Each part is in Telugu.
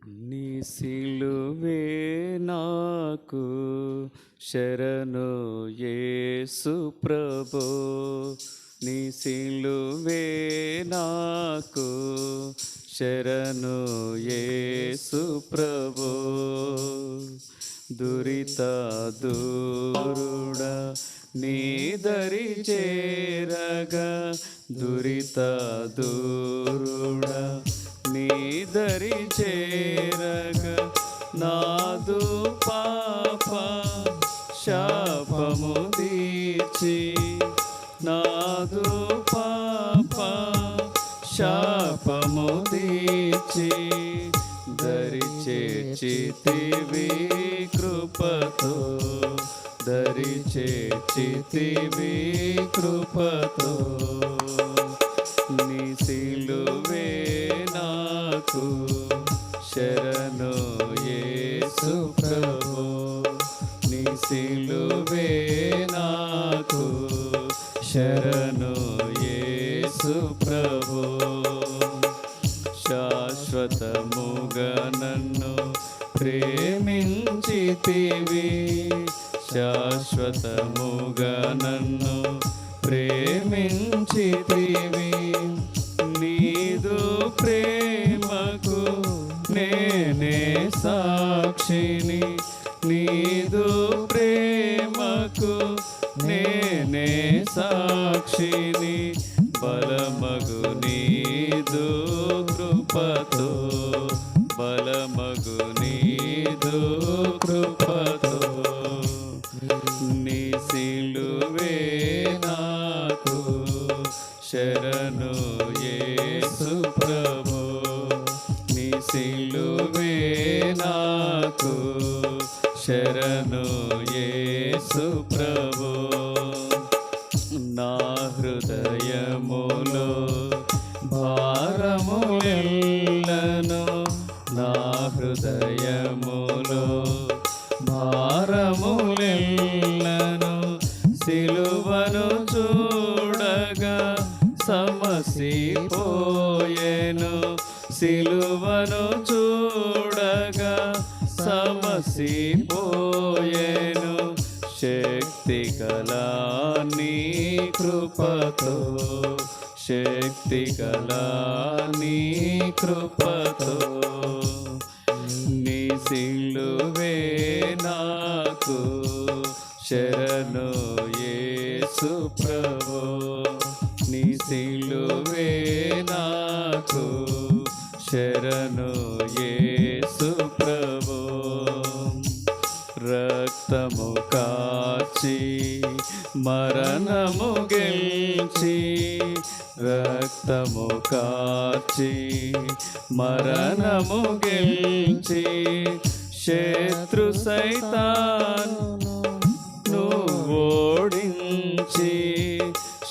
నీ సిలువే నాకు శరణు యేసు ప్రభో, నీ సిలువే నాకు శరణు యేసు ప్రభో. దురిత దూరుడా నీ దరి చేరగా, దురిత దూరుడా నీ దరి చేరగా, నాదు పాప శాపము తీర్చి, నాదు పాప శాపము తీర్చి, దరి చేర్చితివి కృపతో, దరి చేర్చితివి కృపతో. నీ సిలువే నాకు శరణు యేసు ప్రభో, నీ సిలువే నాకు శరణు యేసు ప్రభో. శాశ్వతముగా నన్ను ప్రేమించితివి, శాశ్వతముగా నన్ను ప్రేమించితివి. నీదు ప్రేమకు నేనే సాక్షిని, నీదు ప్రేమకు నేనే సాక్షిని. బలమగు నీదు కృపతో, బలమగు నీదు కృపతో. నీ సిలువే నాకు శరణు యేసు ప్రభో, నీ సిలువే నాకు శరణు యేసు ప్రభో. నా హృదయములో భారములెల్లను, నా హృదయములో భారములెల్లను, సిలువను చూడగా సమసిపోయెను, సిలువను చూడగా సమసిపోయెను. శక్తి గల నీ కృపతో, శక్తి గల నీ కృపతో. నీ సిలువే నాకు శరణు యేసు ప్రభో, నీ సిలువే నాకు శరణు యేసు ప్రభో. రక్తము కాచి మరణము గెల్చి, రక్తము కాచి మరణము గెల్చి, శత్రు సైతాను ఓడించి,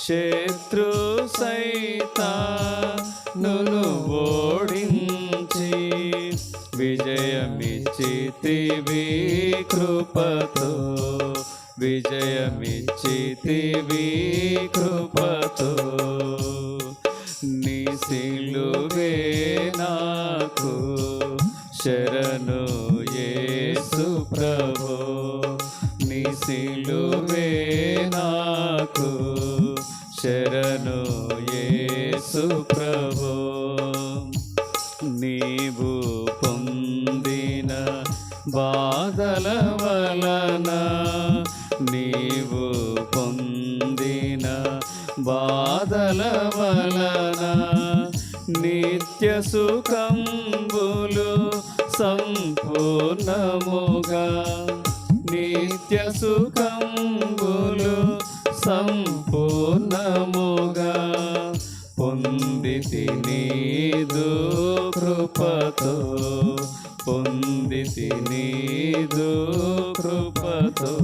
శత్రు సైతాను ఓడించి, విజయమిచ్చితివి కృపతో, విజయమిచ్చితివి కృపతో. నీ సిలువే నాకు శరణు యేసు ప్రభో, నీ సిలువే నాకు శరణు యేసు ప్రభో. నీవు పొందిన బాధల వలన, నీవు పొందిన బాధల వలన, నిత్య సుఖంబులు సంపూర్ణముగా, నిత్య సుఖంబులు సంపూర్ణముగా పొందితి నీదు కృపతో, పొందితి నీదు కృపతో.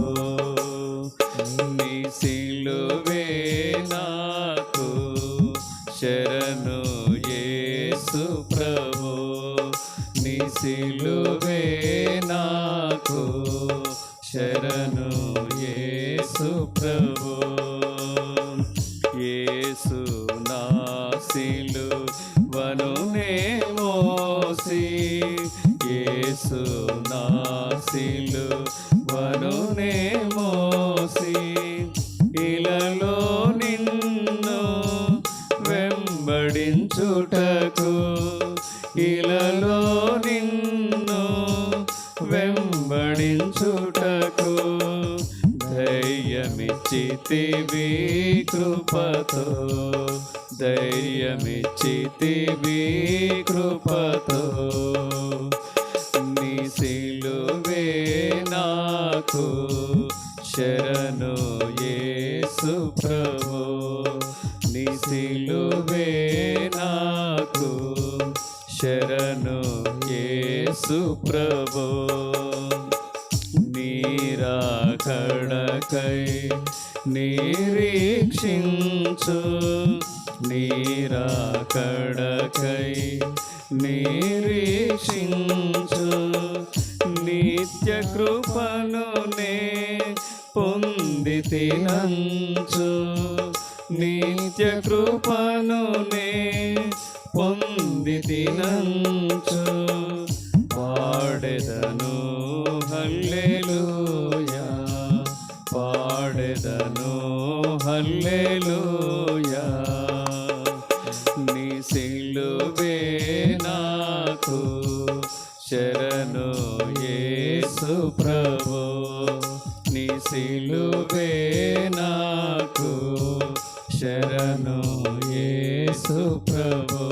నీ సిలువే నాకు శరణు యేసు ప్రభో, నీ సిలువే నాకు శరణు యేసు ప్రభో. యేసు నా సిలువను నే మోసి, యేసు నా సిలువనునే మోసి ఇలలో నిన్ను వెంబడించుటకు ఇలలో నిన్ను వెంబడించుటకు ధైర్యమిచ్చితివి కృపతో ధైర్యమిచ్చితివి కృపతో నీ సిలువే నాకు శరణు యేసు ప్రభు నీ సిలువే నాకు శరణు యేసు ప్రభు నీరాకడకై నిరీక్షించు నీరాకడకై నిరీక్షించు నిత్య కృపను నే పొందితినంచు నిత్య కృపను నే పొందితినంచు పాడెదను హల్లెలూయా పాడెదను హల్లెలూయా నీ సిలువే నాకు శరణు యేసు ప్రభు నీ సిలువే నాకు శరణు యేసు ప్రభు